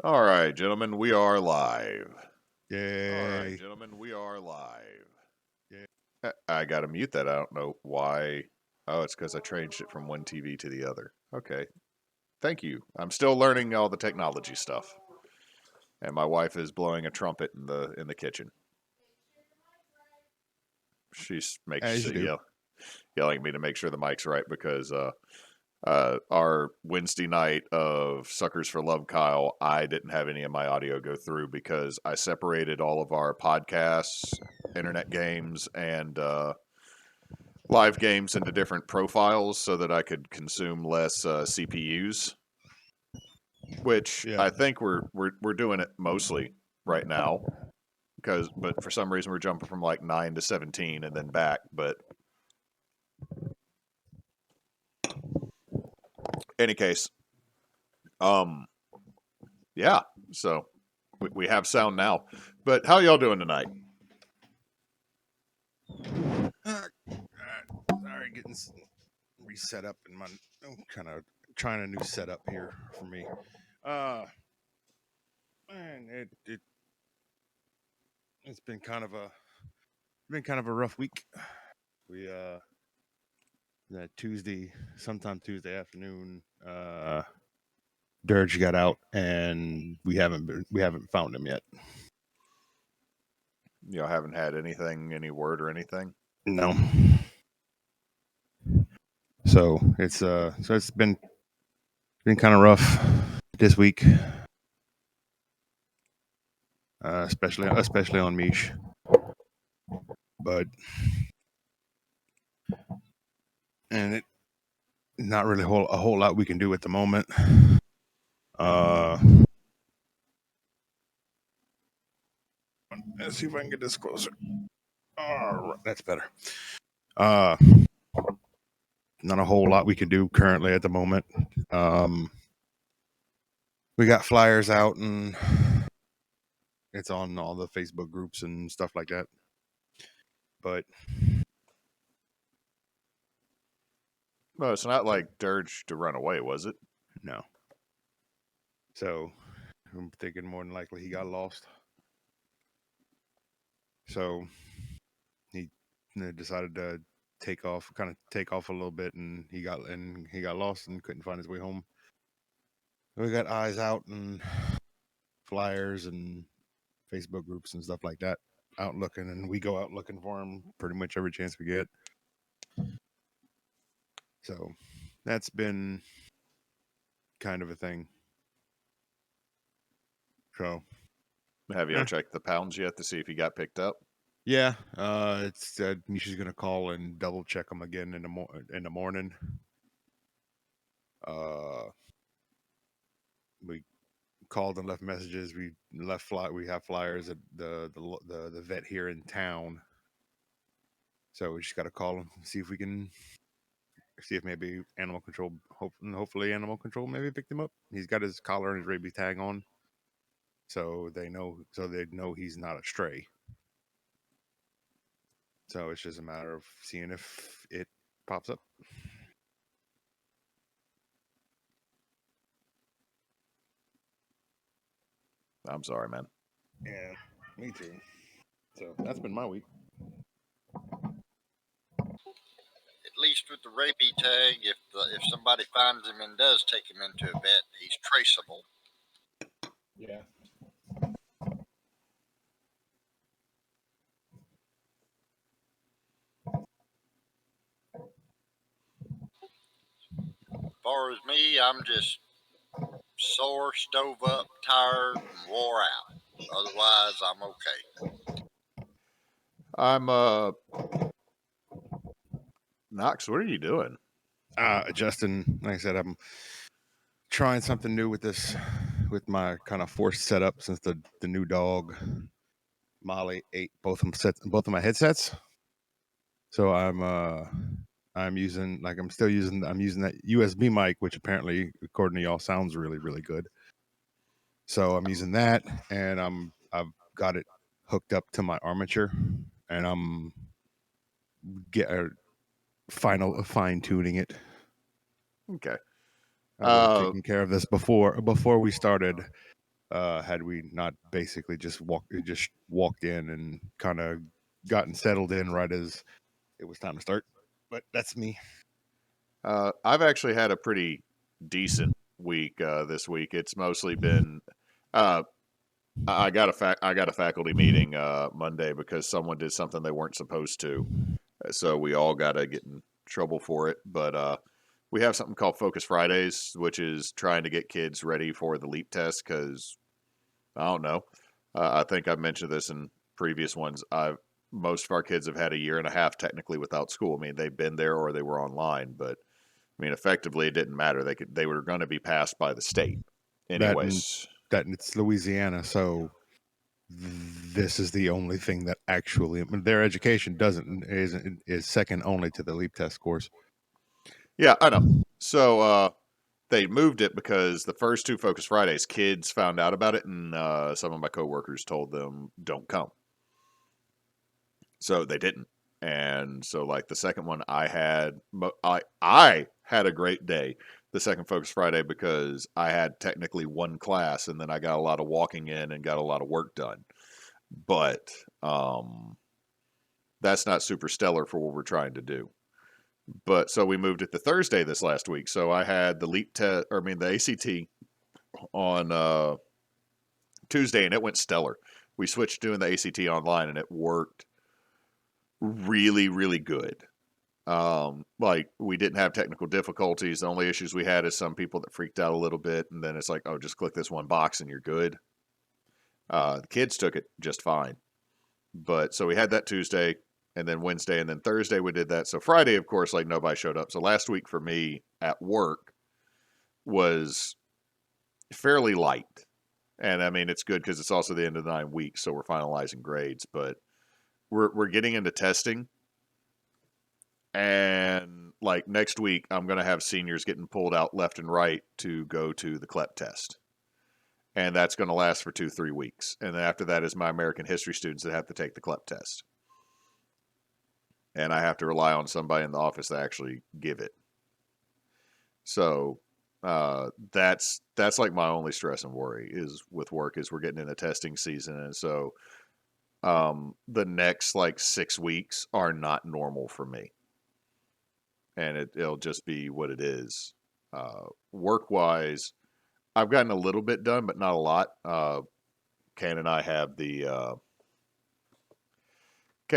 All right, gentlemen, we are live. Yay. Yeah. I got to mute that. I don't know why. Oh, it's because I changed it from one TV to the other. Okay. Thank you. I'm still learning all the technology stuff. And my wife is blowing a trumpet in the kitchen. She's As you do. yelling at me to make sure the mic's right because our Wednesday night of Suckers for Love Kyle, I didn't have any of my audio go through because I separated all of our podcasts, internet games, and live games into different profiles so that I could consume less CPUs. Which Yeah. I think we're doing it mostly right now but for some reason we're jumping from like 9 to 17 and then back. But any case, yeah. So we have sound now. But how y'all doing tonight? Sorry, getting reset up in my kind of trying a new setup here for me. Man, it's been kind of a rough week. We that sometime Tuesday afternoon, Dirge got out and we haven't found him yet. Y'all haven't had any word or anything? No. So it's been kind of rough this week, especially on Mish. But it not really a whole lot we can do at the moment. Let's see if I can get this closer. Oh, that's better. Not a whole lot we can do currently at the moment. We got flyers out and it's on all the Facebook groups and stuff like that. But well, it's not like Dirge to run away, was it? No. So I'm thinking more than likely he got lost. So he decided to take off a little bit, and he got lost and couldn't find his way home. We got eyes out and flyers and Facebook groups and stuff like that out looking, and we go out looking for him pretty much every chance we get. So that's been kind of a thing. So have you checked the pounds yet to see if he got picked up? Yeah, it's said Misha's gonna call and double check him again in the morning. We called and left messages. We have flyers at the vet here in town. So we just got to call him and see if we can see if maybe animal control, hopefully animal control maybe picked him up. He's got his collar and his rabies tag on, so they know he's not a stray. So it's just a matter of seeing if it pops up. I'm sorry, man. Yeah, me too. So that's been my week. At least with the rabies tag, if somebody finds him and does take him into a vet, he's traceable. Yeah. As far as me, I'm just sore, stove up, tired, and wore out. Otherwise, I'm okay. I'm Nox, what are you doing? Justin, like I said, I'm trying something new with my kind of forced setup since the new dog Molly ate both of my headsets. So I'm using that USB mic, which apparently, according to y'all, sounds really, really good. So I'm using that, and I've got it hooked up to my armature, and I'm fine tuning it. Okay. I would have taken care of this before we started had we not basically just walked in and kind of gotten settled in right as it was time to start. But that's me. I've actually had a pretty decent week this week. It's mostly been uh, I got a faculty meeting Monday because someone did something they weren't supposed to, so we all got to get in trouble for it. But we have something called Focus Fridays, which is trying to get kids ready for the LEAP test. Because I don't know, I think I've mentioned this in previous ones. Most of our kids have had a year and a half technically without school. I mean, they've been there or they were online, but I mean, effectively, it didn't matter. They were going to be passed by the state, That and anyways. that and it's Louisiana, so this is the only thing that actually their education is second only to the LEAP test scores. Yeah, I know. So they moved it because the first two Focus Fridays, kids found out about it, and some of my coworkers told them don't come. So they didn't. And so, like the second one, I had a great day. The second Focus Friday because I had technically one class, and then I got a lot of walking in and got a lot of work done. But that's not super stellar for what we're trying to do. But so we moved it to Thursday this last week. So I had the LEAP test, or I mean the ACT on Tuesday, and it went stellar. We switched doing the ACT online, and it worked really, really good. Like we didn't have technical difficulties. The only issues we had is some people that freaked out a little bit, and then it's like, oh, just click this one box and you're good. The kids took it just fine. But so we had that Tuesday, and then Wednesday, and then Thursday we did that. So Friday, of course, like nobody showed up. So last week for me at work was fairly light. And I mean, it's good because it's also the end of the 9 weeks, so we're finalizing grades. But we're getting into testing, and like next week, I'm going to have seniors getting pulled out left and right to go to the CLEP test, and that's going to last for 2-3 weeks. And then after that is my American history students that have to take the CLEP test, and I have to rely on somebody in the office to actually give it. So that's like my only stress and worry is with work is we're getting into testing season, and so the next like 6 weeks are not normal for me, and it'll just be what it is. Work wise, I've gotten a little bit done, but not a lot. Ken and I have Ken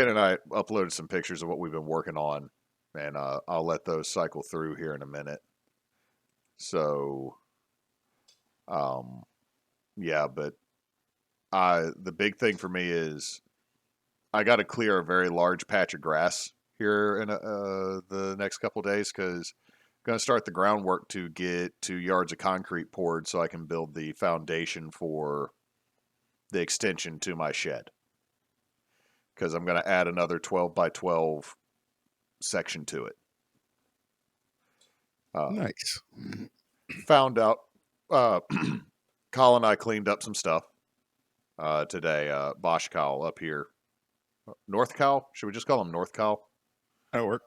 and I uploaded some pictures of what we've been working on, and I'll let those cycle through here in a minute. So, yeah, but the big thing for me is I got to clear a very large patch of grass here in the next couple of days because I'm going to start the groundwork to get 2 yards of concrete poured so I can build the foundation for the extension to my shed. Because I'm going to add another 12 by 12 section to it. Nice. Found out, Kyle and I cleaned up some stuff today. Bosch Kyle up here. North Kyle? Should we just call him North Kyle? That'll work.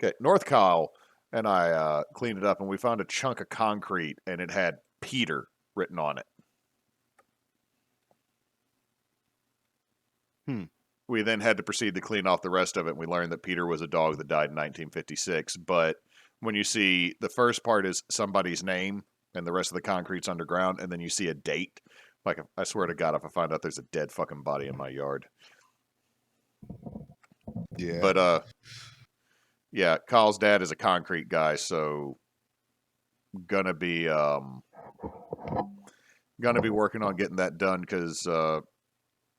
Okay, North Kyle and I cleaned it up, and we found a chunk of concrete, and it had Peter written on it. We then had to proceed to clean off the rest of it, and we learned that Peter was a dog that died in 1956. But when you see the first part is somebody's name, and the rest of the concrete's underground, and then you see a date, like I swear to God, if I find out there's a dead fucking body in my yard. Yeah. But yeah, Kyle's dad is a concrete guy, so gonna be working on getting that done because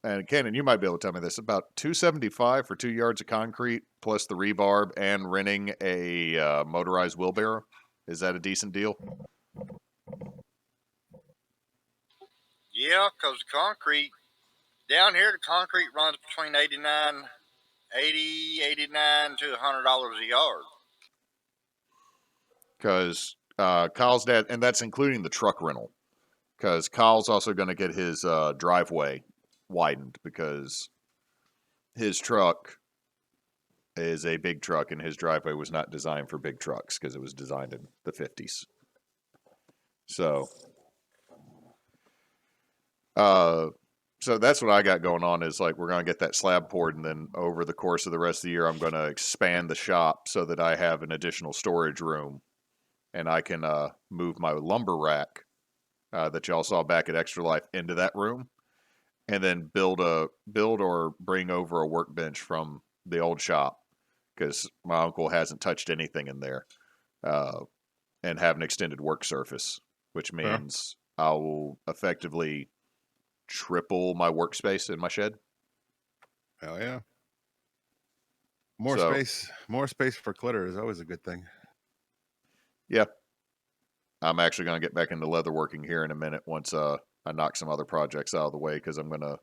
and Cannon, you might be able to tell me this, about $275 for 2 yards of concrete plus the rebarb and renting a motorized wheelbarrow. Is that a decent deal? Yeah, because the concrete down here, the concrete runs between 89 to $100 a yard. Because Kyle's dad, and that's including the truck rental, because Kyle's also going to get his driveway widened because his truck is a big truck and his driveway was not designed for big trucks because it was designed in the 50s. So So that's what I got going on is like we're going to get that slab poured, and then over the course of the rest of the year, I'm going to expand the shop so that I have an additional storage room, and I can move my lumber rack that y'all saw back at Extra Life into that room, and then build or bring over a workbench from the old shop because my uncle hasn't touched anything in there, uh, and have an extended work surface, which Yeah. means I will effectively triple my workspace in my shed. Hell yeah. So More space for clutter is always a good thing. yeah, I'm actually going to get back into leatherworking here in a minute once I knock some other projects out of the way because I'm going to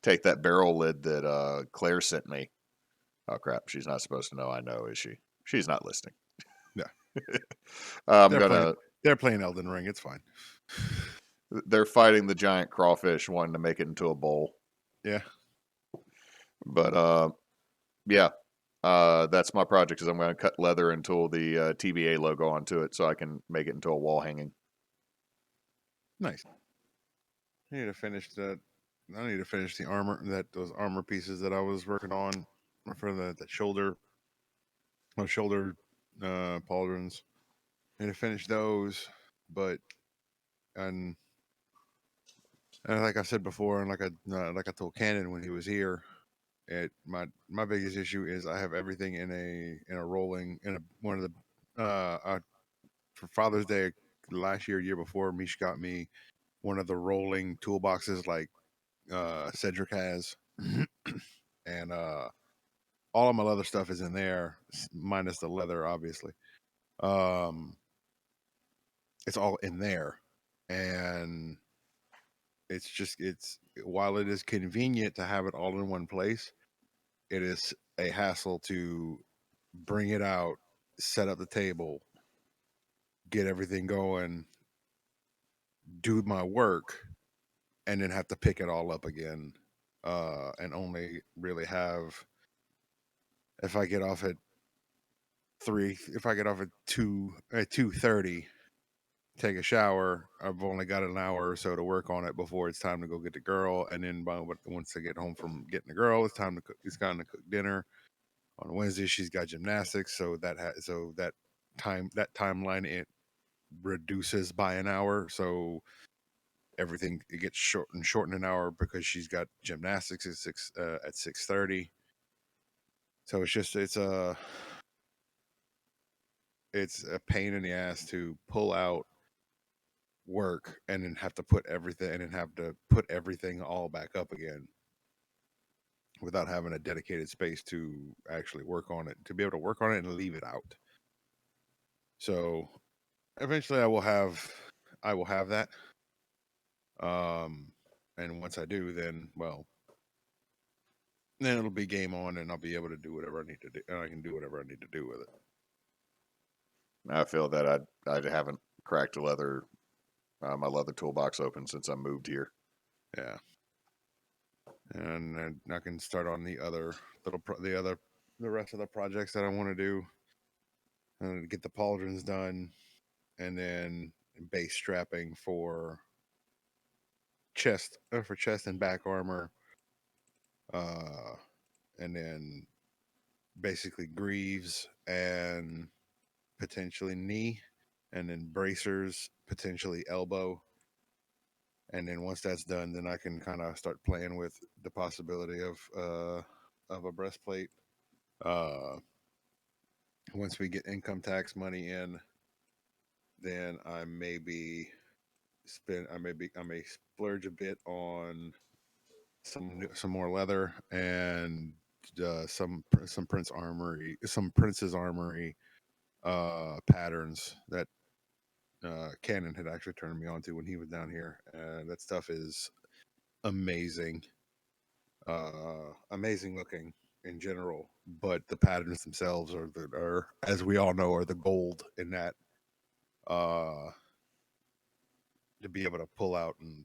take that barrel lid that Claire sent me. Oh crap, she's not supposed to know I know, is she? She's not listening. Yeah. I'm They're gonna. playing Elden Ring. It's fine. They're fighting the giant crawfish, wanting to make it into a bowl. Yeah. But yeah, that's my project. Is I'm going to cut leather and tool the TBA logo onto it so I can make it into a wall hanging. Nice. I need to finish that. I need to finish the armor those armor pieces that I was working on for the shoulder pauldrons. I need to finish those, but and like I said before, and like I told Cannon when he was here, my biggest issue is I have everything in a rolling in a one of the for Father's Day last year before, Mish got me one of the rolling toolboxes like Cedric has, and all of my leather stuff is in there, minus the leather, obviously. Um, it's all in there, and it's while it is convenient to have it all in one place, it is a hassle to bring it out, set up the table, get everything going, do my work, and then have to pick it all up again, and only really have if I get off at if I get off at 2:30, take a shower, I've only got an hour or so to work on it before it's time to go get the girl, and then once I get home from getting the girl, it's time to cook. It's time to cook dinner. On Wednesday, she's got gymnastics, so that timeline it reduces by an hour. So everything it gets shortened an hour because she's got gymnastics at 6:30. So it's a pain in the ass to pull out work and then have to put everything all back up again without having a dedicated space to actually work on it, to be able to work on it and leave it out. So eventually I will have that. And once I do, then it'll be game on, and I'll be able to do whatever I need to do, and I can do whatever I need to do with it. I feel that I haven't cracked my leather toolbox open since I moved here. Yeah. And I can start on the rest of the projects that I want to do, and get the pauldrons done, and then base strapping for chest and back armor, uh, and then basically greaves and potentially knee, and then bracers, potentially elbow. And then once that's done, then I can kind of start playing with the possibility of a breastplate. Uh, Once we get income tax money in, then I may splurge a bit on some more leather and some Prince's Armory patterns that Cannon had actually turned me on to when he was down here. That stuff is amazing, amazing looking in general, but the patterns themselves are, as we all know, are the gold in that. To be able to pull out and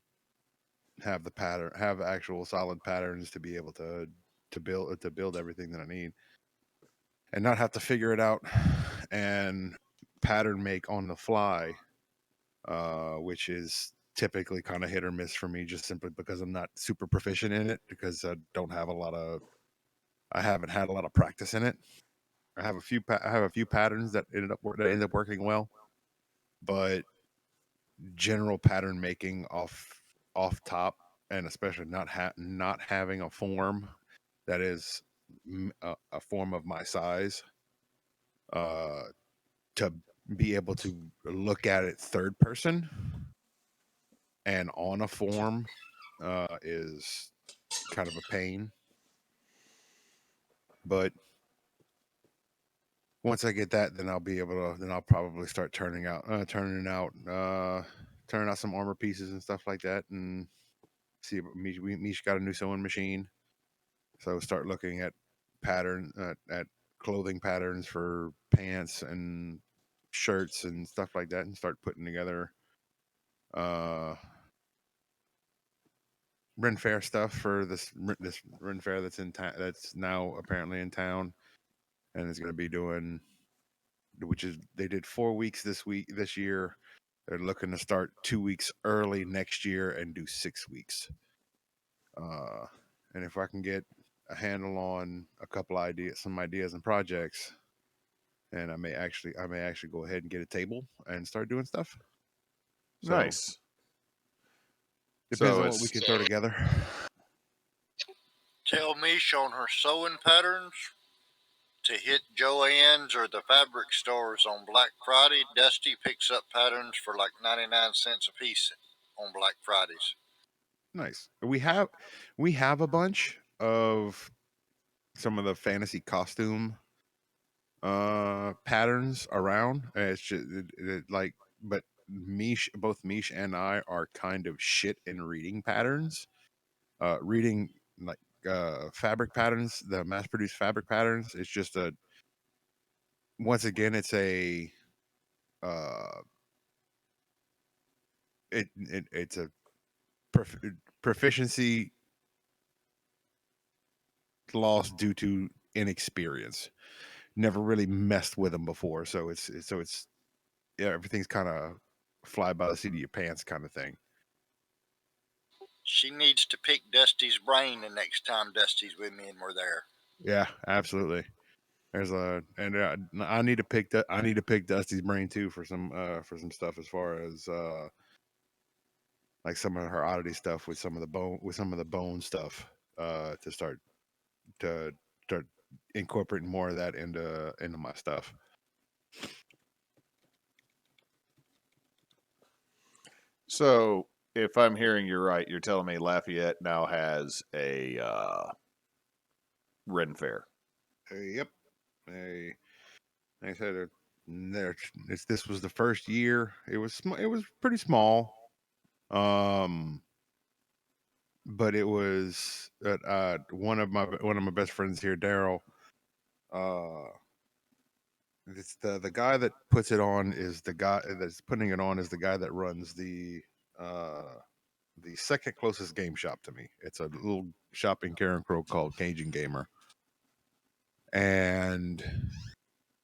have actual solid patterns to be able to build everything that I need, and not have to figure it out and pattern make on the fly, which is typically kind of hit or miss for me, just simply because I'm not super proficient in it, because I haven't had a lot of practice in it. I have a few patterns that ended up working well, but general pattern making off top, and especially not having a form that is a form of my size, uh, to be able to look at it third person and on a form, is kind of a pain. But once I get that, then I'll probably start turning out some armor pieces and stuff like that, and see if Mish got a new sewing machine, so start looking at at clothing patterns for pants and shirts and stuff like that, and start putting together uh Ren Fair stuff for this Ren Fair that's in town, that's now apparently in town, and is going to be doing, which is, they did 4 weeks this year. They're looking to start 2 weeks early next year and do 6 weeks. And if I can get a handle on some ideas and projects, and I may actually go ahead and get a table and start doing stuff. So Nice. depends So on what we it's can throw together. Tell Mish on her sewing patterns to hit Joann's or the fabric stores on Black Friday. Dusty picks up patterns for like 99 cents a piece on Black Fridays. Nice. We have a bunch of some of the fantasy costume patterns around. It's just like, but both Mish and I are kind of shit in reading patterns. Reading like fabric patterns, the mass produced fabric patterns. It's just once again, it's a uh it's a proficiency loss due to inexperience. Never really messed with them before, so it's yeah, everything's kind of fly by the seat of your pants kind of thing. She needs to pick Dusty's brain the next time Dusty's with me and we're there. Yeah, absolutely. I need to pick Dusty's brain too for some stuff, as far as like some of her oddity stuff with some of the bone stuff, to to start incorporating more of that into my stuff. so if I'm hearing you right, you're telling me Lafayette now has a Ren Fair. Yep. Like I said, this was the first year. It was pretty small, but it was one of my best friends here, Daryl. It's the guy that puts it on is the guy that's putting it on is the guy that runs the second closest game shop to me. It's a little shop in Karen Crow called Cajun Gamer, and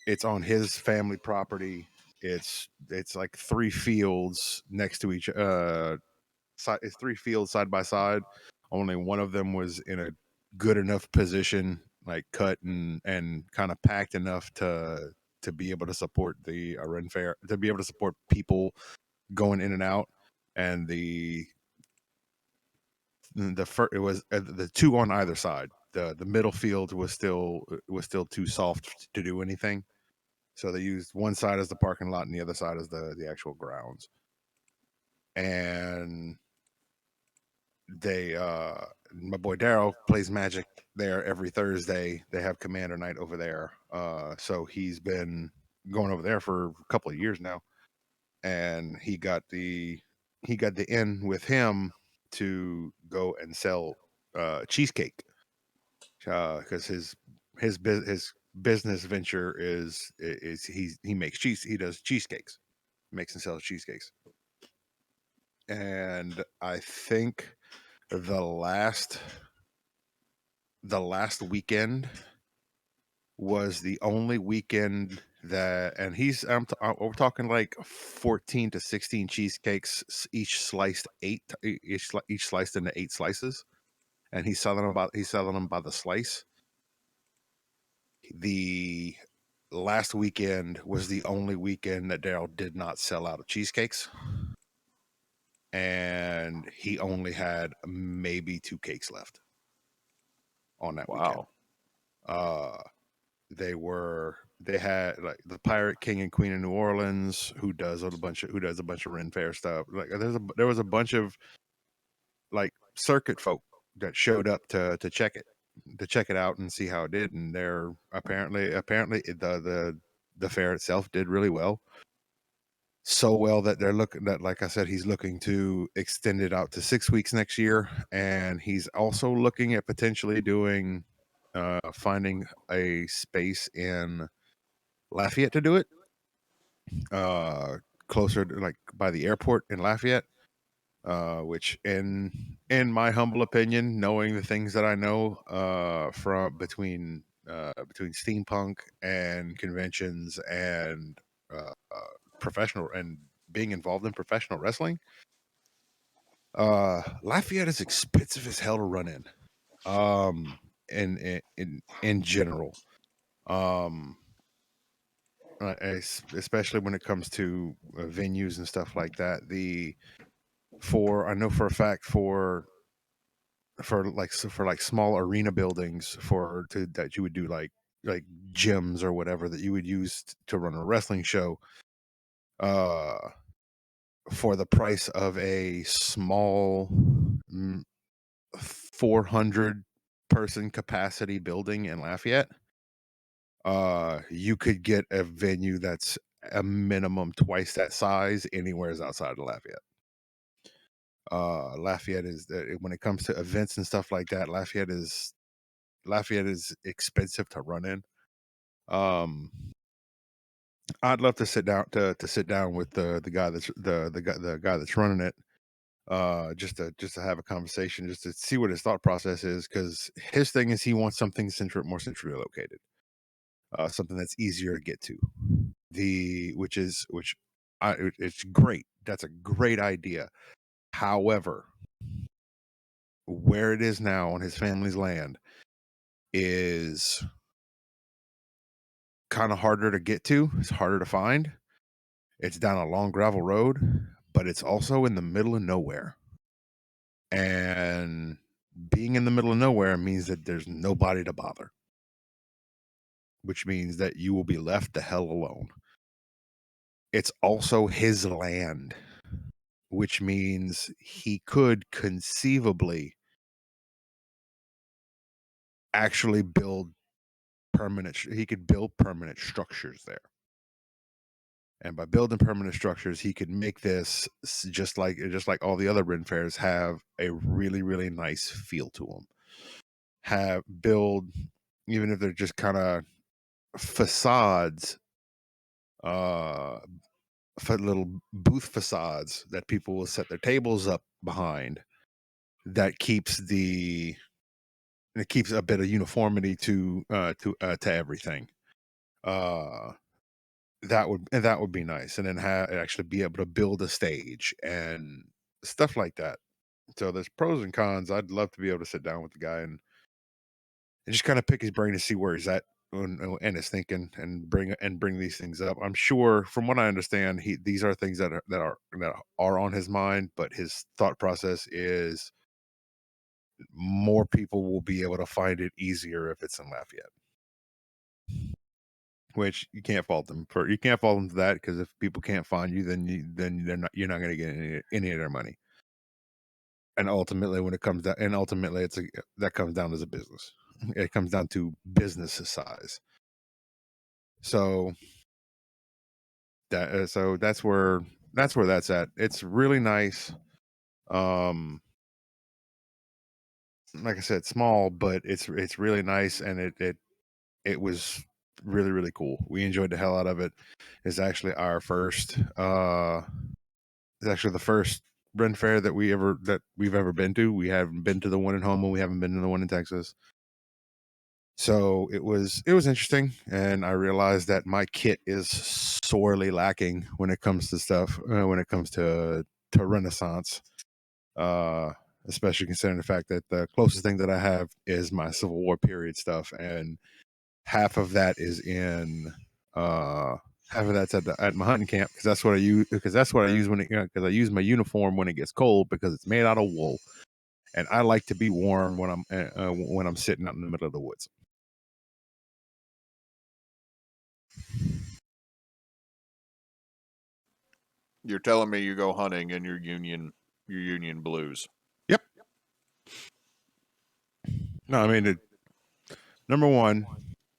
it's on his family property. It's like three fields next to each it's three fields side by side. Only one of them was in a good enough position, like cut and kind of packed enough to be able to support the Ren Fair, to be able to support people going in and out. And it was the two on either side. The middle field was still too soft to do anything, so they used one side as the parking lot and the other side as the actual grounds. And my boy Daryl plays Magic there every Thursday. They have Commander Night over there, so he's been going over there for a couple of years now, and he got the in with him to go and sell cheesecake, because his business venture is he makes he does cheesecakes, makes and sells cheesecakes. And I think the last weekend was the only weekend and we're talking like 14 to 16 cheesecakes, each sliced each sliced into 8 slices, and he's selling them by the slice. The last weekend was the only weekend that Daryl did not sell out of cheesecakes, and he only had maybe 2 cakes left on that weekend. Wow. They had like the Pirate King and Queen of New Orleans, who does a bunch of Ren Fair stuff. Like there was a bunch of like circuit folk that showed up to check it out and see how it did, and they're apparently the fair itself did really well. So well that like I said, he's looking to extend it out to 6 weeks next year, and he's also looking at potentially doing finding a space in Lafayette to do it, closer to, like, by the airport in Lafayette, which in my humble opinion, knowing the things that I know from between steampunk and conventions and professional and being involved in professional wrestling, Lafayette is expensive as hell to run in. In general, especially when it comes to venues and stuff like that. I know for a fact for small arena buildings that you would do like gyms or whatever that you would use to run a wrestling show, for the price of a small 400 person capacity building in Lafayette, you could get a venue that's a minimum twice that size anywhere outside of Lafayette. Lafayette is when it comes to events and stuff like that, Lafayette is expensive to run in. I'd love to sit down with the guy that's running it, just to have a conversation, just to see what his thought process is, because his thing is he wants something more centrally located, something that's easier to get to. It's great. That's a great idea. However, where it is now on his family's land is kind of harder to get to. It's harder to find. It's down a long gravel road, but it's also in the middle of nowhere. And being in the middle of nowhere means that there's nobody to bother, which means that you will be left the hell alone. It's also his land, which means he could conceivably actually build permanent structures there. And by building permanent structures, he could make this just like all the other Ren fairs have a really, really nice feel to them. Even if they're just kind of facades, for little booth facades that people will set their tables up behind, that keeps a bit of uniformity to everything. That would be nice, and then actually be able to build a stage and stuff like that. So there's pros and cons. I'd love to be able to sit down with the guy and just kind of pick his brain to see where he's at and his thinking, and bring these things up. I'm sure, from what I understand, these are things that are on his mind, but his thought process is more people will be able to find it easier if it's in Lafayette. Which you can't fault them for. You can't fault them for that, because if people can't find you, then you're not going to get any of their money. And ultimately, that comes down as a business. It comes down to business size. So that's where that's at. It's really nice. Like I said, small, but it's really nice, and it was really, really cool. We enjoyed the hell out of it. It's actually our first. It's actually the first Ren Fair that we've ever been to. We haven't been to the one in Houma. We haven't been to the one in Texas. So it was interesting, and I realized that my kit is sorely lacking when it comes to stuff. When it comes to Renaissance, especially considering the fact that the closest thing that I have is my Civil War period stuff, and half of that is in half of that's at my hunting camp, because that's what I use. Because that's what I use because I use my uniform when it gets cold, because it's made out of wool, and I like to be warm when I'm sitting out in the middle of the woods. You're telling me you go hunting in your Union blues? Yep. No, I mean, number one,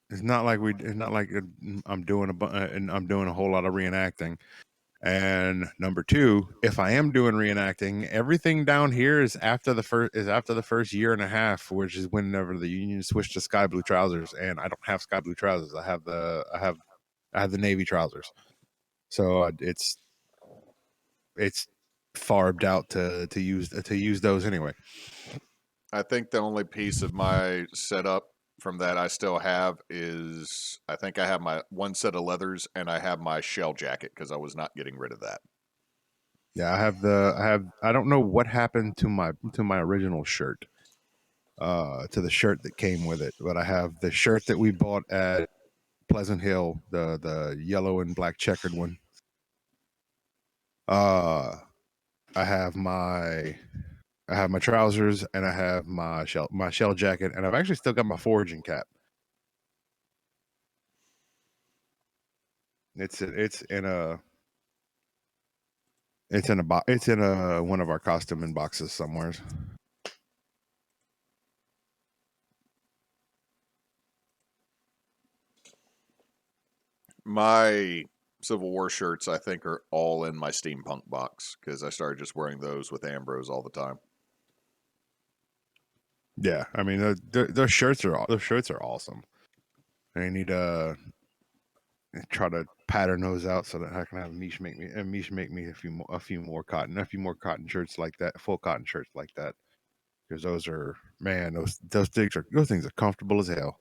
it's not like I'm doing I'm doing a whole lot of reenacting. And number two, if I am doing reenacting, everything down here is after the first year and a half, which is whenever the Union switched to sky blue trousers, and I don't have sky blue trousers. I have the navy trousers. So it's farbed out to use those anyway. I think the only piece of my setup from that I still have is I think I have my one set of leathers and I have my shell jacket because I was not getting rid of that. Yeah, I don't know what happened to my original shirt. To the shirt that came with it, but I have the shirt that we bought at Pleasant Hill, the yellow and black checkered one. I have my trousers, and I have my shell jacket, and I've actually still got my foraging cap. It's in a one of our costume in boxes somewhere. My Civil War shirts, I think, are all in my steampunk box because I started just wearing those with Ambrose all the time. Yeah, I mean those shirts are awesome. I need to try to pattern those out so that I can have Mish make me a few more cotton shirts like that, full cotton shirts like that, because those are, man, those things are comfortable as hell.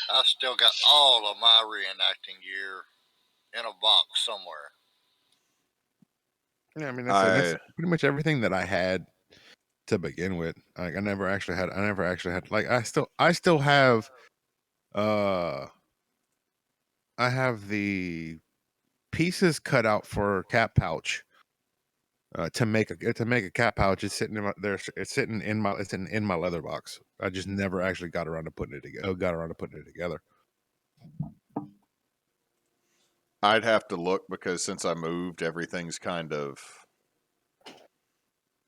I still got all of my reenacting gear in a box somewhere. Yeah, I mean that's pretty much everything that I had to begin with. Like I never actually had like I still have I have the pieces cut out for cap pouch. To make a cap pouch, it's sitting in my leather box. I just never actually got around to putting it together. I'd have to look because since I moved, everything's kind of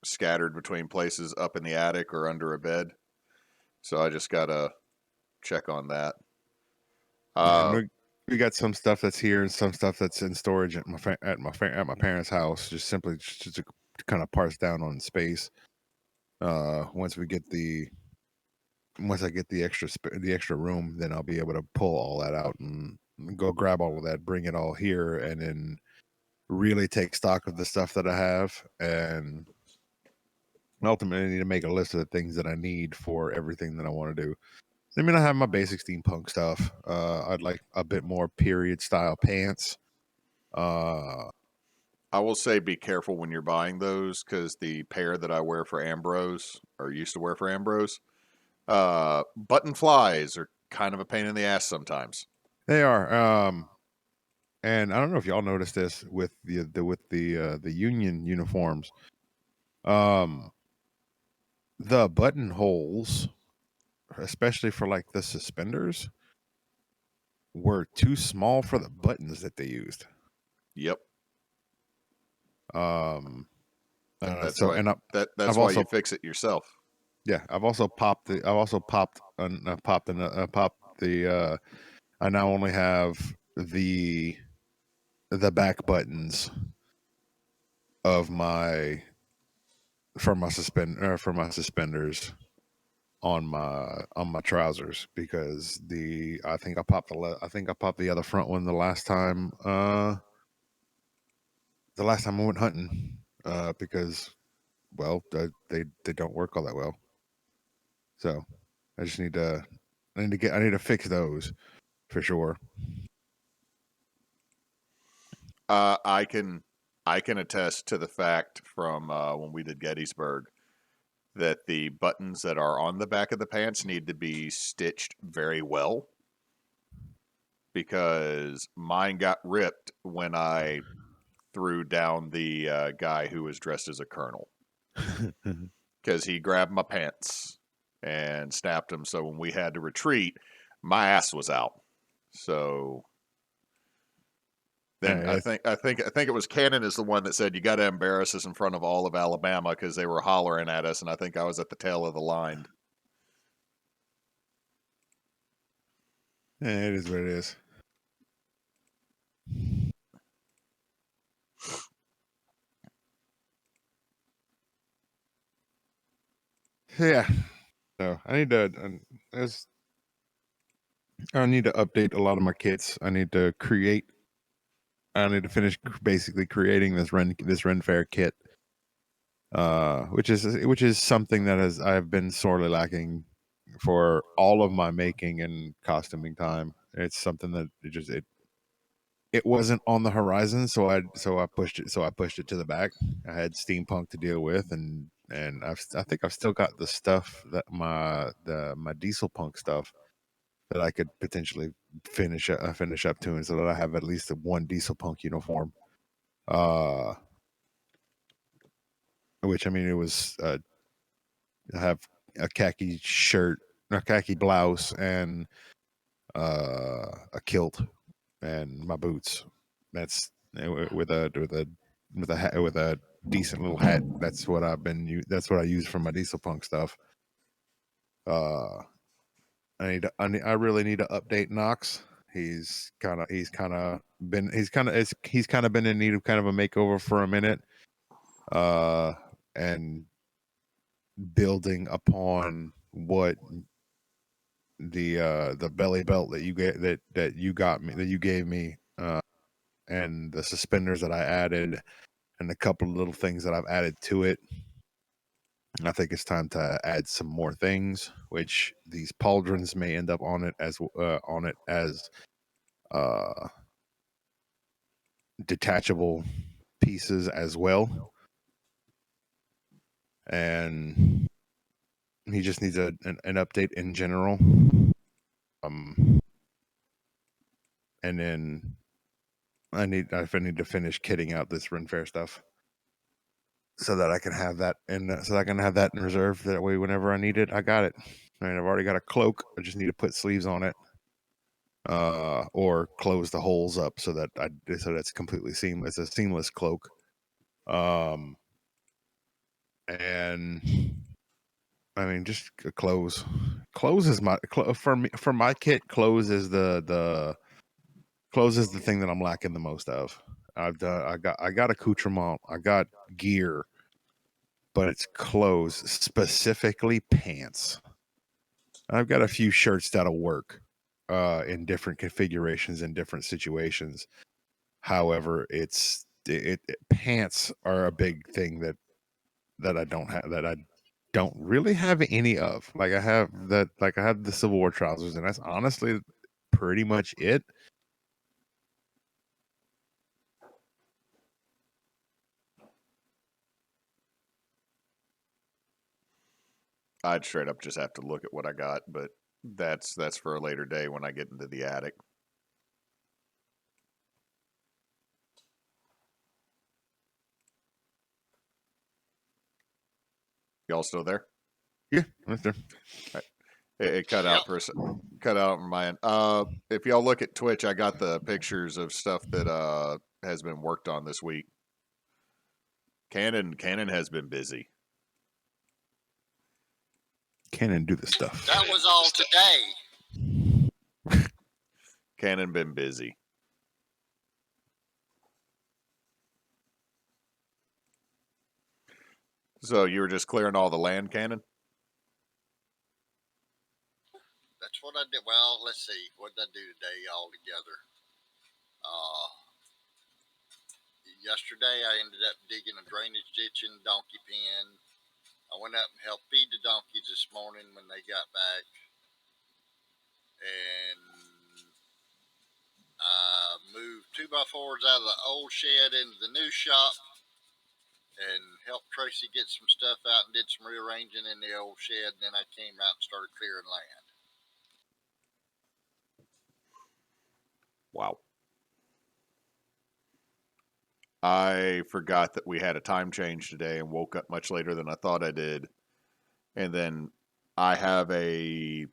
scattered between places up in the attic or under a bed. So I just gotta check on that. And we got some stuff that's here and some stuff that's in storage at my parents' house, just simply just to kind of parse down on space. Once I get the extra room, then I'll be able to pull all that out and go grab all of that, bring it all here, and then really take stock of the stuff that I have, and ultimately I need to make a list of the things that I need for everything that I want to do. I mean, I have my basic steampunk stuff. I'd like a bit more period style pants. I will say be careful when you're buying those because the pair that I wear for Ambrose, or used to wear for Ambrose, button flies are kind of a pain in the ass sometimes. They are. And I don't know if y'all noticed this with the union uniforms. The buttonholes, especially for like the suspenders, were too small for the buttons that they used. Yep. That's So why and that's I've why also you fix it yourself. yeah, I've also popped the I now only have the back buttons of my for my suspenders on my trousers, because I think I popped the other front one the last time I went hunting, because well. They don't work all that well. So I just need to I need to fix those for sure. I can attest to the fact from when we did Gettysburg that the buttons that are on the back of the pants need to be stitched very well, because mine got ripped when I threw down the guy who was dressed as a colonel, because he grabbed my pants and snapped them. So when we had to retreat, my ass was out. So then Yeah, I think it was Cannon is the one that said you got to embarrass us in front of all of Alabama because they were hollering at us, and I think I was at the tail of the line. it is what it is. Yeah. So I need to. I need to update a lot of my kits. I need to finish basically creating this Ren Fair kit, which is something that I've been sorely lacking for all of my making and costuming time. It's something that it wasn't on the horizon, so I pushed it to the back. I had steampunk to deal with, and I think I've still got the stuff that my diesel punk stuff that I could potentially finish up to, and so that I have at least one diesel punk uniform. Which I mean, it was I have a khaki shirt, a khaki blouse, and a kilt, and my boots. That's with a decent little hat. That's what That's what I use for my diesel punk stuff. I really need to update Nox. He's kind of been in need of kind of a makeover for a minute, and building upon what the belly belt that you gave me, and the suspenders that I added, and a couple of little things that I've added to it. I think it's time to add some more things, which these pauldrons may end up on it as uh, detachable pieces as well. And he just needs an update in general. And then I need to finish kitting out this Ren Fair stuff, so that I can have that in reserve. That way, whenever I need it, I got it. I mean, I've already got a cloak. I just need to put sleeves on it, or close the holes up so that's completely seamless. It's a seamless cloak. And I mean, just clothes. Clothes is for my kit. Clothes is the thing that I'm lacking the most of. I got accoutrement. I got gear, but it's clothes, specifically pants. I've got a few shirts that'll work in different configurations and different situations. However, pants are a big thing that I don't really have any of. Like I have the Civil War trousers, and that's honestly pretty much it. I'd straight up just have to look at what I got, but that's for a later day when I get into the attic. Y'all still there? Yeah, that's there. It cut out cut out on my end. If y'all look at Twitch, I got the pictures of stuff that has been worked on this week. Cannon has been busy. Cannon do the stuff. That was all today. Cannon been busy. So you were just clearing all the land, Cannon? That's what I did. Well, let's see. What did I do today altogether? Yesterday, I ended up digging a drainage ditch in the donkey pen. I went out and helped feed the donkeys this morning when they got back, and I moved 2x4s out of the old shed into the new shop and helped Tracy get some stuff out and did some rearranging in the old shed. And then I came out and started clearing land. Wow. I forgot that we had a time change today and woke up much later than I thought I did. And then I have a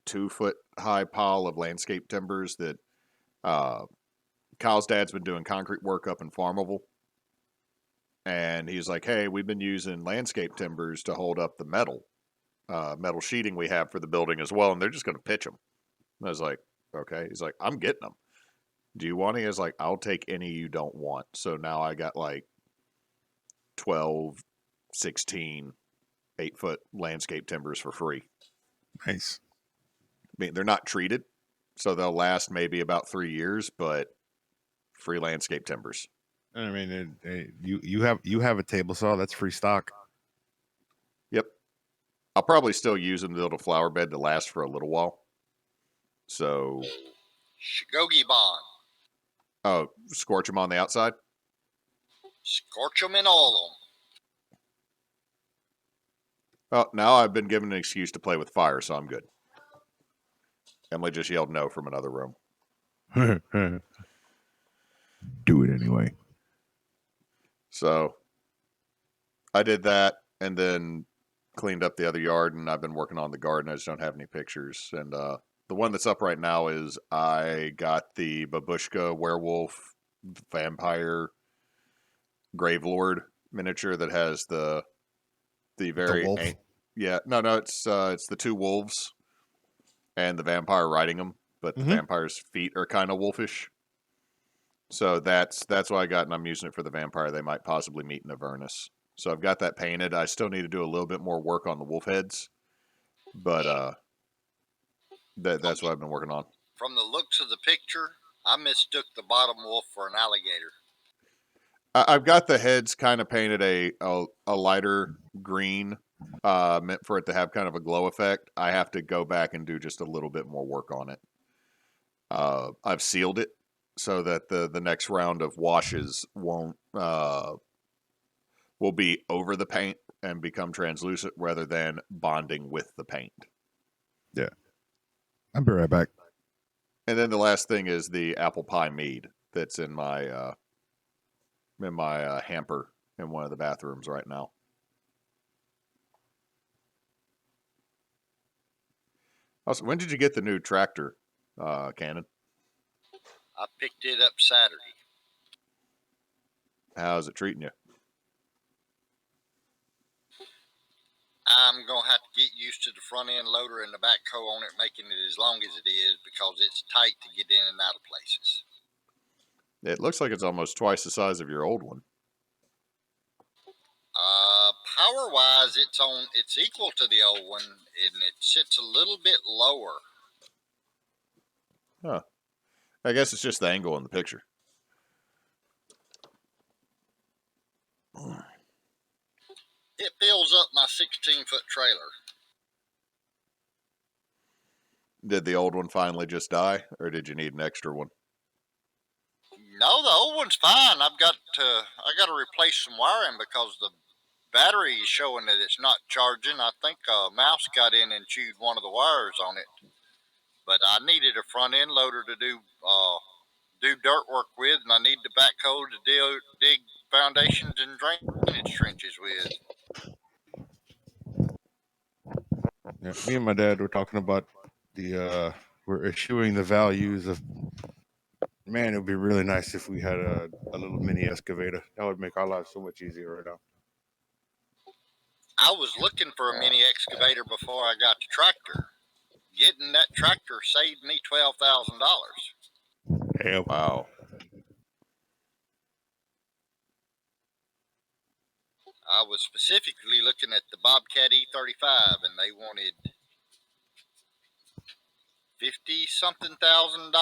2-foot high pile of landscape timbers that Kyle's dad's been doing concrete work up in Farmville. And he's like, hey, we've been using landscape timbers to hold up the metal sheeting we have for the building as well. And they're just going to pitch them. And I was like, okay. He's like, I'm getting them. Do you want any? I was like, I'll take any you don't want. So now I got like 12, 16, 8-foot landscape timbers for free. Nice. I mean, they're not treated, so they'll last maybe about 3 years, but free landscape timbers. I mean, you have a table saw. That's free stock. Yep. I'll probably still use them to build a flower bed to last for a little while. So, Shagogi Bond. oh, scorch them on the outside? Scorch them and oil them. Oh, now I've been given an excuse to play with fire, so I'm good. Emily just yelled no from another room. Do it anyway. So, I did that and then cleaned up the other yard, and I've been working on the garden. I just don't have any pictures. And the one that's up right now is I got the babushka werewolf vampire gravelord miniature that has the very wolf? it's the 2 wolves and the vampire riding them, but the vampire's feet are kind of wolfish. So that's what I got, and I'm using it for the vampire they might possibly meet in Avernus. So I've got that painted. I still need to do a little bit more work on the wolf heads, but that's what I've been working on. From the looks of the picture, I mistook the bottom wolf for an alligator. I've got the heads kind of painted a lighter green, meant for it to have kind of a glow effect. I have to go back and do just a little bit more work on it. I've sealed it so that the next round of washes will be over the paint and become translucent rather than bonding with the paint. Yeah. I'll be right back. And then the last thing is the apple pie mead that's in my hamper in one of the bathrooms right now. Also, when did you get the new tractor, Cannon? I picked it up Saturday. How's it treating you? I'm going to have to get used to the front end loader and the backhoe on it, making it as long as it is because it's tight to get in and out of places. It looks like it's almost twice the size of your old one. Power-wise, it's equal to the old one, and it sits a little bit lower. Huh. I guess it's just the angle in the picture. It fills up my 16-foot trailer. Did the old one finally just die, or did you need an extra one? No, the old one's fine. I got to replace some wiring because the battery is showing that it's not charging. I think a mouse got in and chewed one of the wires on it. But I needed a front end loader to do dirt work with, and I need the backhoe to dig foundations and drainage trenches with. Yeah, me and my dad were talking about we're eschewing the values of. Man, it would be really nice if we had a little mini excavator. That would make our lives so much easier right now. I was looking for a mini excavator before I got the tractor. Getting that tractor saved me $12,000. Hell. Wow. I was specifically looking at the Bobcat E35, and they wanted $50-something thousand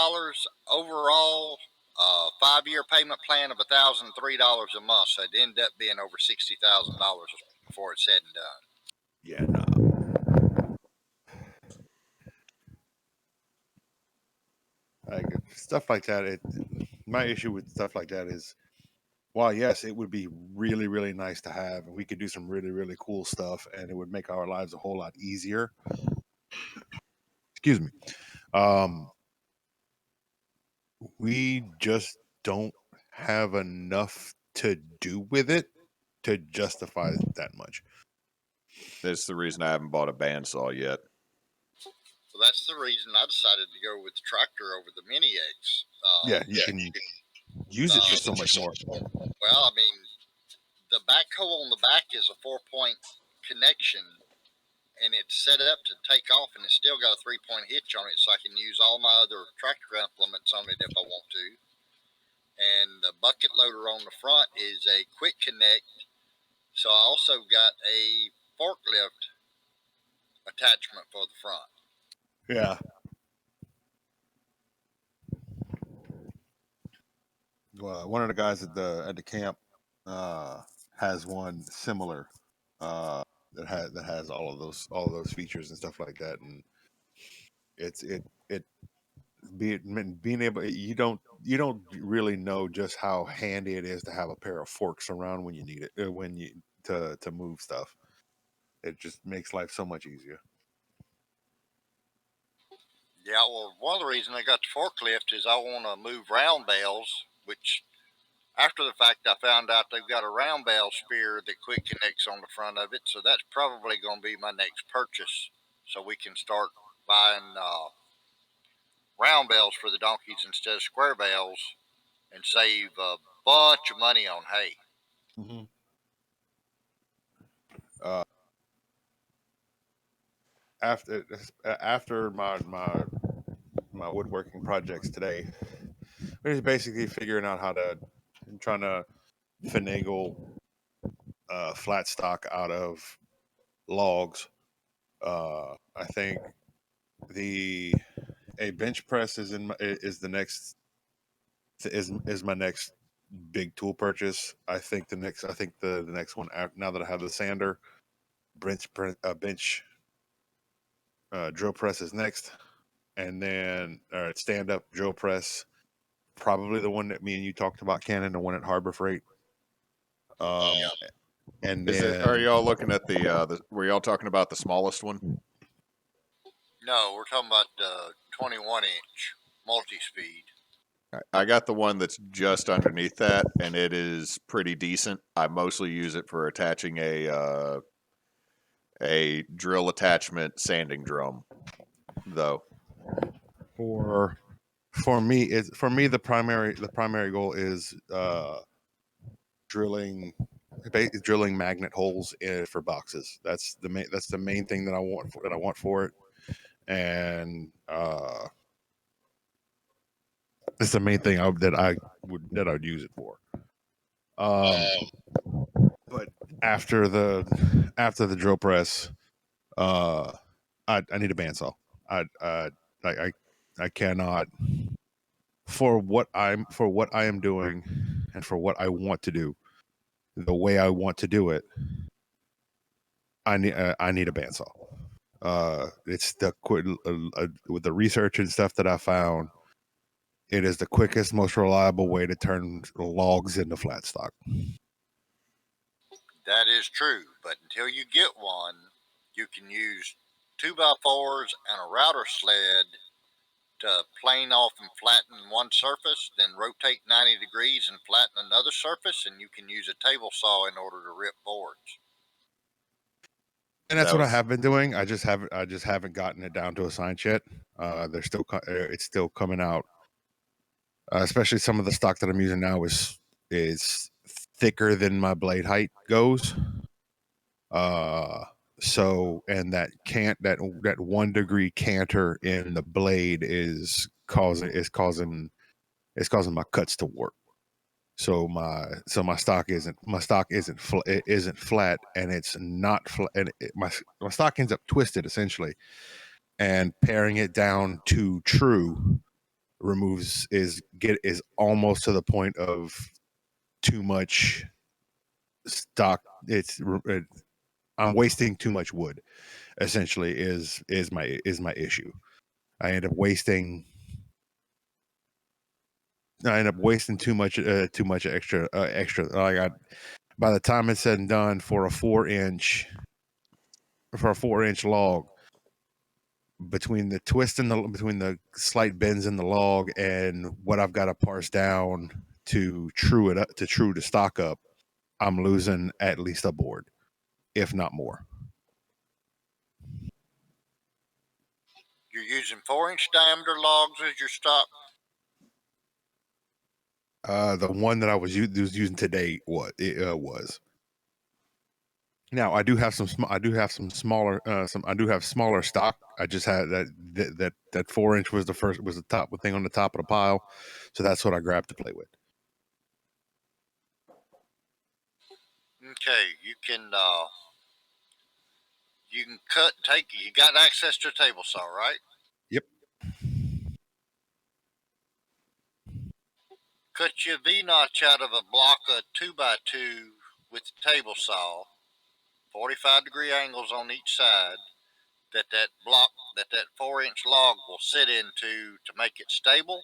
overall. 5-year payment plan of $1,003 a month, so it ended up being over $60,000 before it's said and done. Yeah, no. Like stuff like that. My issue with stuff like that is, while yes, it would be really, really nice to have, and we could do some really, really cool stuff, and it would make our lives a whole lot easier. Excuse me. We just don't have enough to do with it to justify that much. That's the reason I haven't bought a bandsaw yet. So that's the reason I decided to go with the tractor over the Mini X. Yeah, you can use it for so much more. Well, I mean, the backhoe on the back is a 4-point connection, and it's set up to take off, and it's still got a 3-point hitch on it, so I can use all my other tractor implements on it if I want to. And the bucket loader on the front is a quick connect, so I also got a forklift attachment for the front. Yeah. Well, one of the guys at the camp has one similar that has all of those features and stuff like that, and being able, you don't really know just how handy it is to have a pair of forks around when you need it, when you to move stuff. It just makes life so much easier. Yeah, well, one of the reasons I got the forklift is I want to move round bales, which after the fact I found out they've got a round bale spear that quick connects on the front of it, so that's probably going to be my next purchase, so we can start buying round bales for the donkeys instead of square bales and save a bunch of money on hay. Mm-hmm. After my woodworking projects today, we're just basically figuring out how to trying to finagle flat stock out of logs. I think a bench press is the next is my next big tool purchase. I think the next one, now that I have the sander, bench drill press is next, and then stand up drill press, probably the one that me and you talked about, Cannon, the one at Harbor Freight. And then Are y'all looking at the? Were y'all talking about the smallest one? No, we're talking about the 21-inch multi-speed. I got the one that's just underneath that, and it is pretty decent. I mostly use it for attaching a drill attachment sanding drum, though. for me the primary goal is drilling magnet holes for boxes. That's the main thing that I want for it, and it's the main thing that I would use it for. But after the drill press, I need a bandsaw. I cannot, for what I am doing and for what I want to do, the way I want to do it. I need a bandsaw. It's with the research and stuff that I found, it is the quickest, most reliable way to turn logs into flat stock. That is true, but until you get one, you can use 2x4s and a router sled to plane off and flatten one surface, then rotate 90 degrees and flatten another surface, and you can use a table saw in order to rip boards. And that's what I have been doing. I just haven't gotten it down to a science yet. It's still coming out. Especially some of the stock that I'm using now is thicker than my blade height goes. So, and that 1 degree canter in the blade is causing my cuts to warp. So my stock isn't flat, and it's not flat, and my stock ends up twisted essentially, and paring it down to true is almost to the point of too much stock. I'm wasting too much wood. Essentially, is my issue. I end up wasting. I end up wasting too much extra. Like by the time it's said and done, for a 4-inch log, between the twist and between the slight bends in the log and what I've got to parse down to true it up to stock up, I'm losing at least a board, if not more. You're using 4-inch diameter logs as your stock. The one that I was using today was. Now I do have some smaller I do have smaller stock. I just had that 4-inch was the top thing on the top of the pile, so that's what I grabbed to play with. Okay, you can you got access to a table saw, right? Yep. Cut your V-notch out of a block of 2x2 with the table saw, 45-degree angles on each side, that 4-inch log will sit into to make it stable.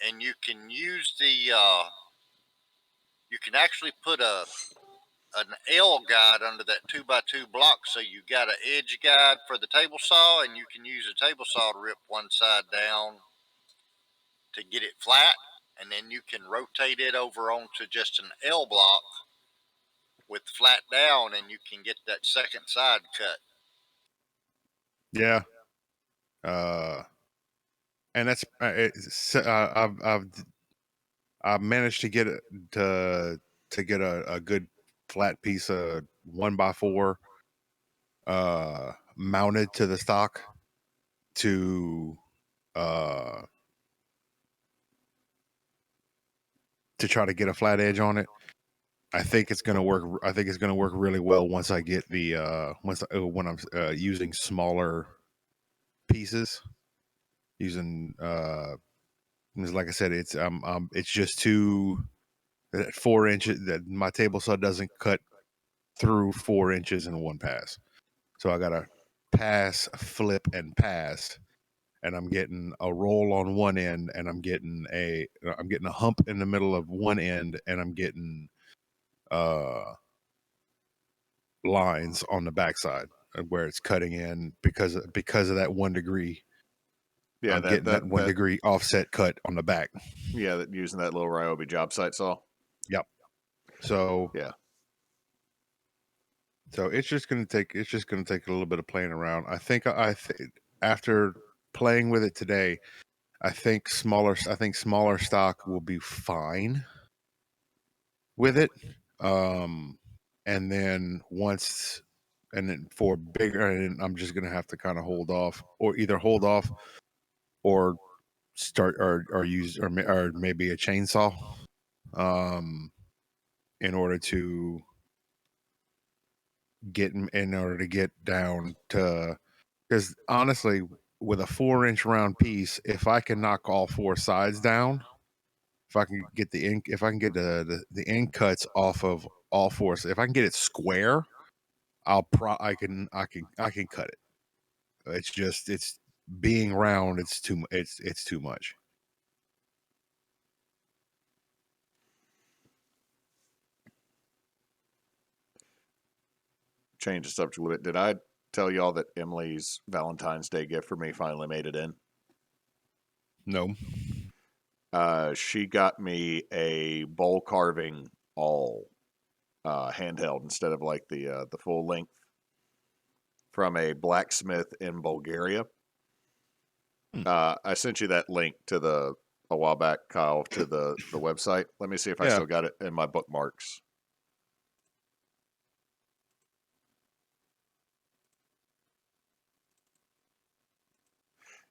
And you can use you can actually put an L guide under that 2x2 block, so you got an edge guide for the table saw, and you can use a table saw to rip one side down to get it flat, and then you can rotate it over onto just an L block with flat down, and you can get that second side cut. Yeah. And that's I've managed to get it to get a good flat piece of 1x4 mounted to the stock to try to get a flat edge on it. I think it's gonna work. I think it's gonna work really well once I get the when I'm using smaller pieces. Using like I said, it's just too that 4 inches that my table saw doesn't cut through 4 inches in one pass. So I gotta pass, flip, and pass, and I'm getting a roll on one end, and I'm getting a hump in the middle of one end, and I'm getting lines on the backside where it's cutting in because of that 1 degree. Yeah, I'm getting that 1 degree offset cut on the back. Yeah, using that little Ryobi job site saw. Yep. So yeah. So it's just gonna take a little bit of playing around. I think after playing with it today, I think smaller stock will be fine with it. And then for bigger, and I'm just gonna have to kind of hold off, or either hold off or start or use or maybe a chainsaw, in order to get down to, because honestly, with a 4-inch round piece, if I can knock all 4 sides down, if I can get the end cuts off of all 4, if I can get it square, I can cut it. It's being round. It's too much. Change the subject a little bit. Did I tell y'all that Emily's Valentine's Day gift for me finally made it in? No. She got me a bowl carving awl, handheld instead of like the full length, from a blacksmith in Bulgaria. I sent you that link to a while back, Kyle, to the website. Let me see if I still got it in my bookmarks.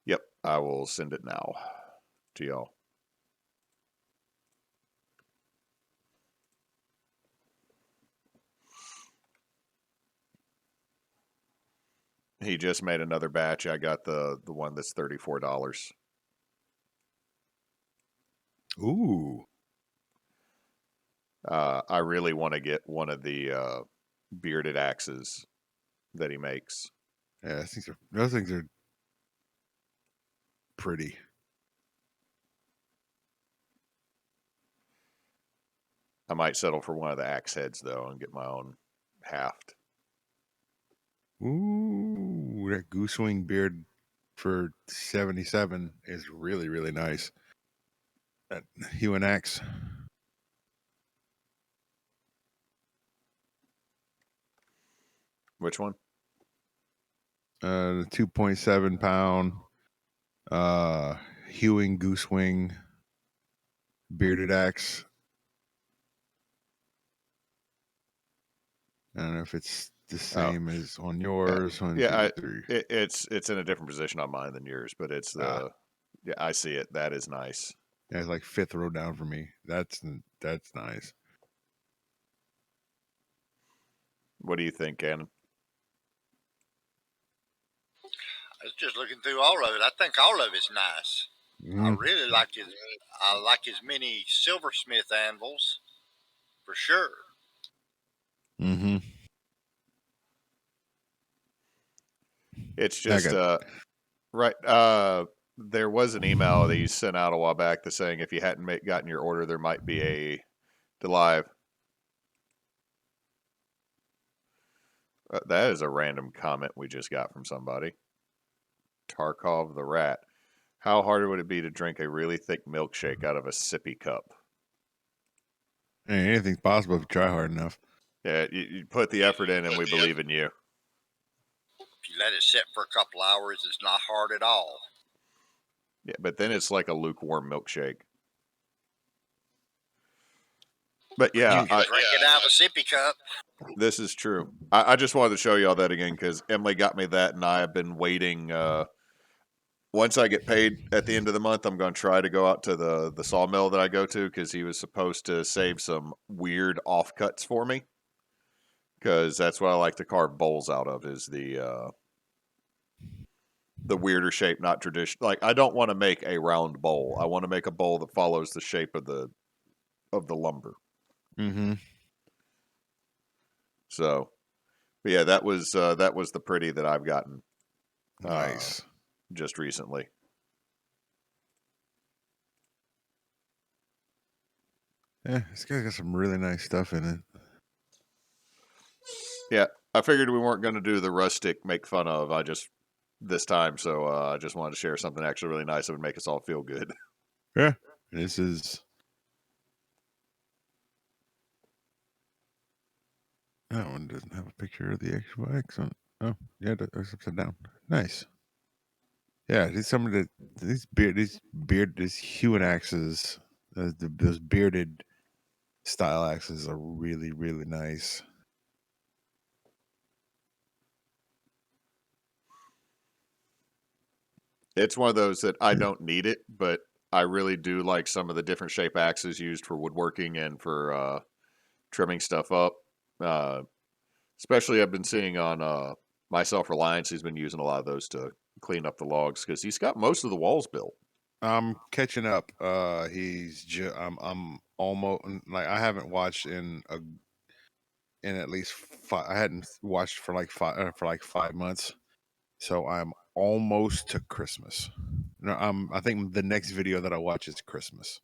Yep, I will send it now to y'all. He just made another batch. I got the one that's $34. Ooh. I really want to get one of the bearded axes that he makes. Yeah, those things are pretty. I might settle for one of the axe heads though and get my own haft. Ooh, that goosewing beard for 77 is really, really nice. That Hue and Axe. Which one? The 2.7 pound hewing goosewing bearded axe. I don't know if it's the same as on yours. It's in a different position on mine than yours, but it's the yeah, I see it. That is nice. Yeah, it's like fifth row down for me. That's nice. What do you think, Cannon? I was just looking through all of it. I think all of it's nice. I really like his. I like his mini silversmith anvils, for sure. Mm-hmm. It's just right. There was an email that you sent out a while back that saying if you hadn't gotten your order, there might be a delay. That is a random comment we just got from somebody. Tarkov the Rat. How hard would it be to drink a really thick milkshake out of a sippy cup? Hey, anything's possible if you try hard enough. Yeah, you put the effort in, and we believe in you. If you let it sit for a couple hours, it's not hard at all. Yeah, but then it's like a lukewarm milkshake. But yeah, you can drink it out of a sippy cup. This is true. I just wanted to show you all that again because Emily got me that, and I have been waiting. Once I get paid at the end of the month, I'm going to try to go out to the sawmill that I go to because he was supposed to save some weird offcuts for me. Because that's what I like to carve bowls out of is the weirder shape, not traditional. Like I don't want to make a round bowl. I want to make a bowl that follows the shape of the lumber. Mm-hmm. So, but yeah, that was the pretty that I've gotten. Nice. Just recently. Yeah, this guy's got some really nice stuff in it. Yeah, I figured we weren't going to do the rustic make fun of. This time, so I just wanted to share something actually really nice that would make us all feel good. Yeah, this is. That one doesn't have a picture of the actual accent. Oh, yeah, it's upside down. Nice. Yeah, these hue and axes, those bearded style axes are really, really nice. It's one of those that I don't need it, but I really do like some of the different shape axes used for woodworking and for trimming stuff up. Especially I've been seeing on My Self Reliance, he's been using a lot of those to clean up the logs because he's got most of the walls built. I'm catching up. I'm almost like I haven't watched in at least five. I hadn't watched for like 5 months, so I'm almost to Christmas. No, I think the next video that I watch is Christmas.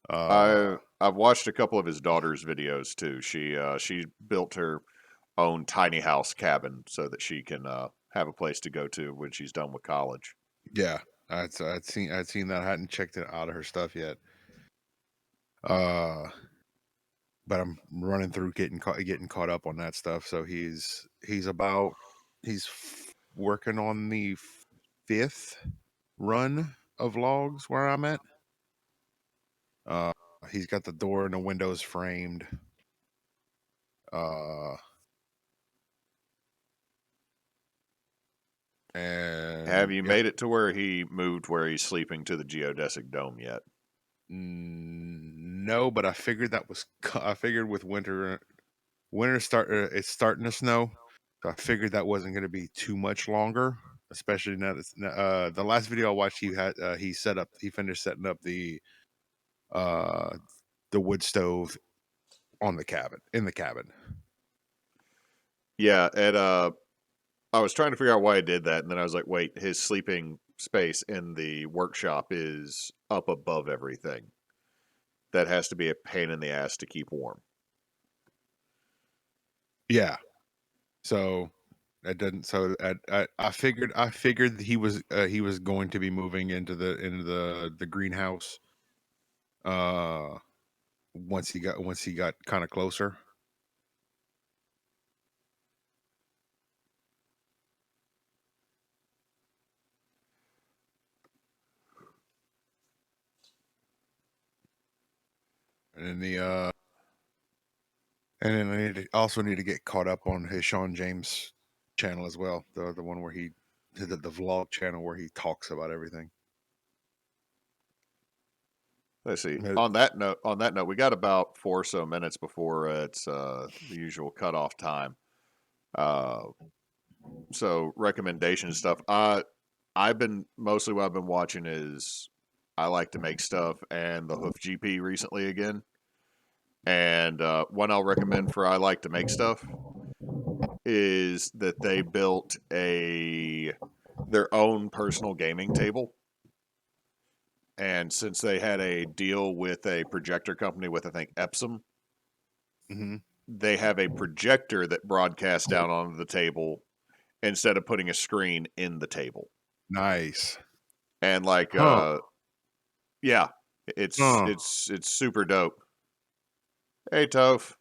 I've watched a couple of his daughter's videos too. She built her own tiny house cabin so that she can have a place to go to when she's done with college. Yeah, I'd seen that. I hadn't checked it out of her stuff yet. But I'm running through getting caught up on that stuff. So he's working on the 5th run of logs where I'm at. He's got the door and the windows framed. And have you made it to where he moved where he's sleeping to the geodesic dome yet? No, but I figured with winter it's starting to snow, so I figured that wasn't going to be too much longer. Especially now that the last video I watched, he finished setting up the wood stove in the cabin. Yeah, and I was trying to figure out why I did that, and then I was like, wait, his sleeping space in the workshop is up above everything. That has to be a pain in the ass to keep warm. Yeah. So that doesn't. So I figured he was going to be moving into the greenhouse. Once he got kind of closer. And then I also need to get caught up on his Sean James channel as well. The one where the vlog channel where he talks about everything. Let's see. Uh, On that note, we got about 4 or so minutes before it's the usual cutoff time. So recommendation stuff. I've been mostly what I've been watching is I like to make stuff and the Hoof GP recently again. And one I'll recommend for I like to make stuff is that they built their own personal gaming table. And since they had a deal with a projector company with I think Epsom, mhm. they have a projector that broadcasts down onto the table instead of putting a screen in the table. Nice. And like Huh. yeah, it's Huh. it's it's super dope. Hey Toph.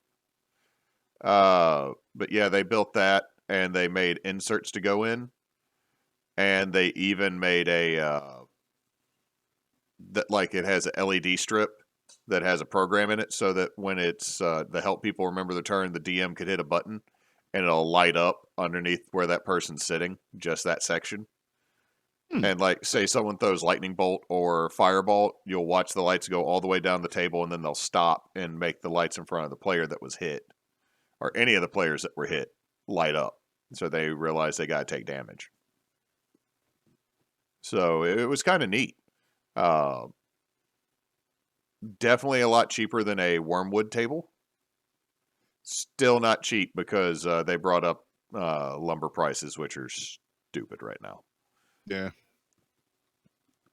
But yeah, they built that and they made inserts to go in, and they even made a that like it has an LED strip that has a program in it, so that when it's to help people remember the turn, the DM could hit a button and it'll light up underneath where that person's sitting, just that section. Hmm. And like, say someone throws lightning bolt or fireball, you'll watch the lights go all the way down the table, and then they'll stop and make the lights in front of the player that was hit, or any of the players that were hit, light up, so they realize they got to take damage. So it was kind of neat. Uh, Definitely a lot cheaper than a wormwood table. Still not cheap because they brought up lumber prices, which are stupid right now. Yeah.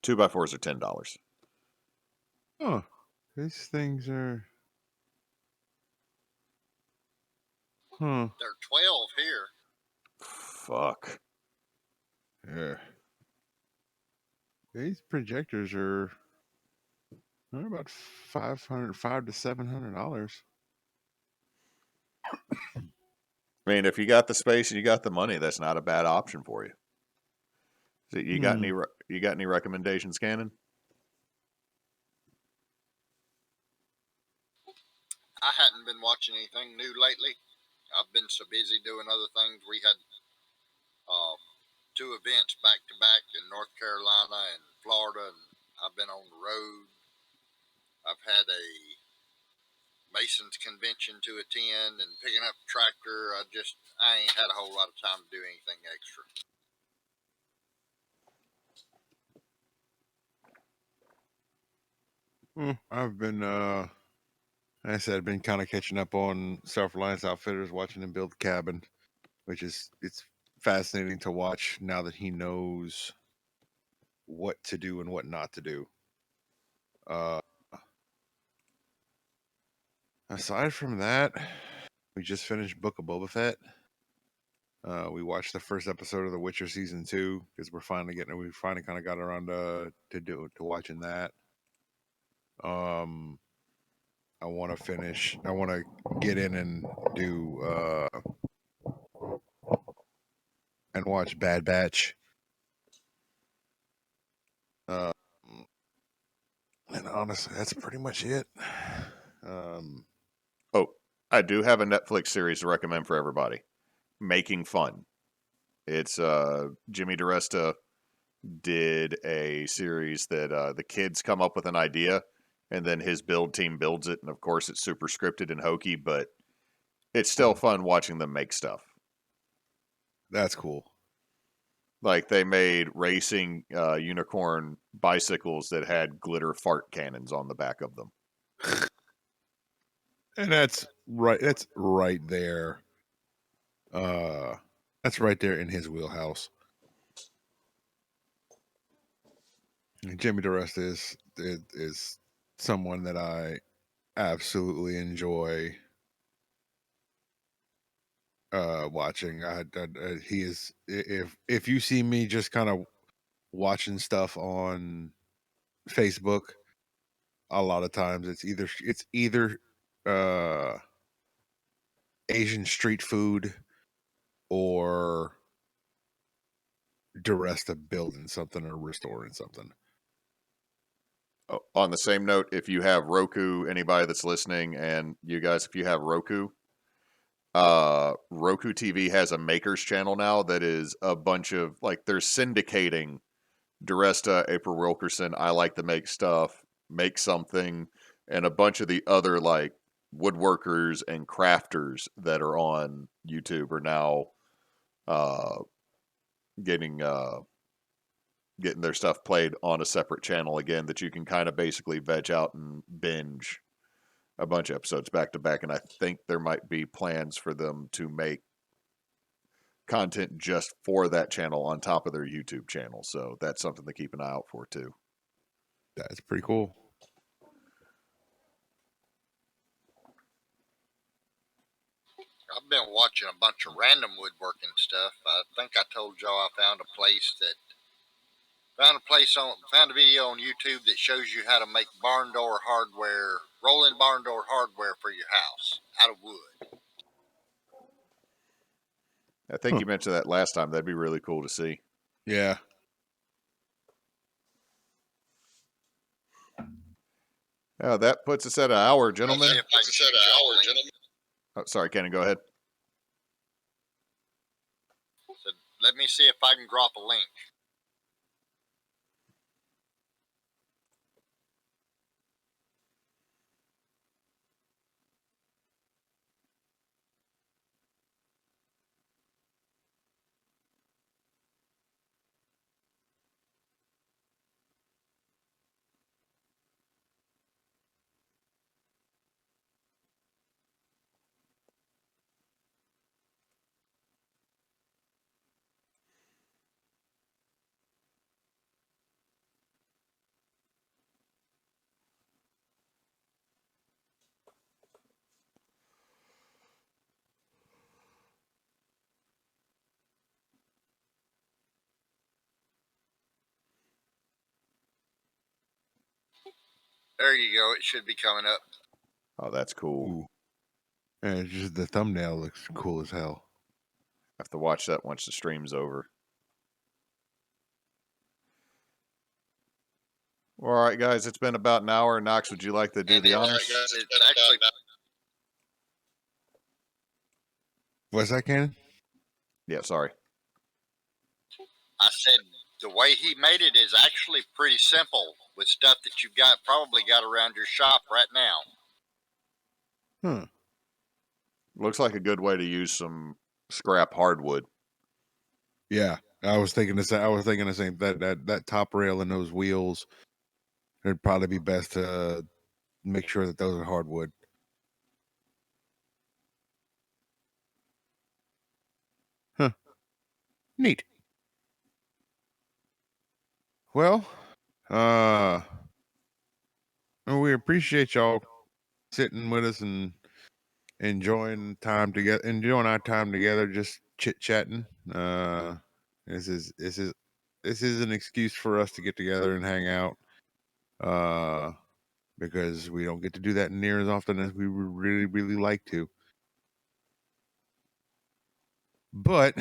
2x4s are $10. Huh. These things are. Huh. They're 12 here. Fuck. Yeah. These projectors are. They're about $500 to $700. I mean, if you got the space and you got the money, that's not a bad option for you. So you got Hmm. any recommendations, Cannon? I hadn't been watching anything new lately. I've been so busy doing other things. We had uh, two events back to back in North Carolina and Florida, and I've been on the road. I've had a Mason's convention to attend and picking up a tractor. I ain't had a whole lot of time to do anything extra. I've been like I said, I've been kind of catching up on Self-Reliance Outfitters, watching him build the cabin, which it's fascinating to watch now that he knows what to do and what not to do. Uh, Aside from that, we just finished Book of Boba Fett. We watched the first episode of The Witcher season 2 because we finally kind of got around to watching that. I want to finish. I want to get in and do and watch Bad Batch. Uh, and honestly, that's pretty much it. Um, Oh, I do have a Netflix series to recommend for everybody. Making Fun. It's Jimmy DiResta did a series that the kids come up with an idea, and then his build team builds it, and of course it's super scripted and hokey, but it's still fun watching them make stuff. that's cool. Like they made racing unicorn bicycles that had glitter fart cannons on the back of them. And that's right. That's right there. That's right there in his wheelhouse. Jimmy DeResta is someone that I absolutely enjoy watching. He is, if you see me just kind of watching stuff on Facebook, a lot of times it's either uh Asian street food or DeResta building something or restoring something. On the same note, if you have Roku, anybody that's listening, and you guys, if you have Roku, Roku TV has a makers channel now that is a bunch of like they're syndicating DeResta, April Wilkerson, I Like to Make Stuff, Make Something, and a bunch of the other like woodworkers and crafters that are on YouTube are now uh, getting getting their stuff played on a separate channel again that you can kind of basically veg out and binge a bunch of episodes back to back. And I think there might be plans for them to make content just for that channel on top of their YouTube channel. So that's something to keep an eye out for too. That's pretty cool. I've been watching a bunch of random woodworking stuff. I think I told y'all I found a video on YouTube that shows you how to make barn door hardware, rolling barn door hardware for your house out of wood. I think you mentioned that last time. That'd be really cool to see. Yeah. That puts us at an hour, gentlemen. Oh, sorry, Kenny, go ahead. So let me see if I can drop a link. There you go. It should be coming up. Oh, that's cool. Ooh. And it's just the thumbnail looks cool as hell. I have to watch that once the stream's over. All right, guys, it's been about an hour. Nox, would you like to do the honors? What's that, Cannon? Yeah, sorry. I said the way he made it is actually pretty simple with stuff that you've probably got around your shop right now. Looks like a good way to use some scrap hardwood. Yeah, I was thinking the same. That top rail and those wheels. It'd probably be best to make sure that those are hardwood. Huh. Neat. Well, we appreciate y'all sitting with us and enjoying our time together, just chit chatting. This is an excuse for us to get together and hang out. Because we don't get to do that near as often as we would really, really like to. But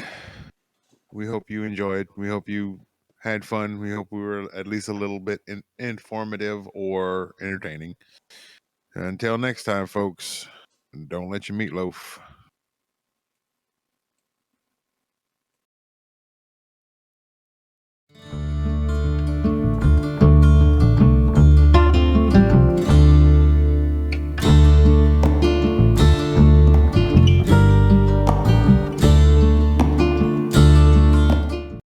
we hope you enjoyed. We hope you had fun. We hope we were at least a little bit informative or entertaining. Until next time, folks, don't let your meatloaf.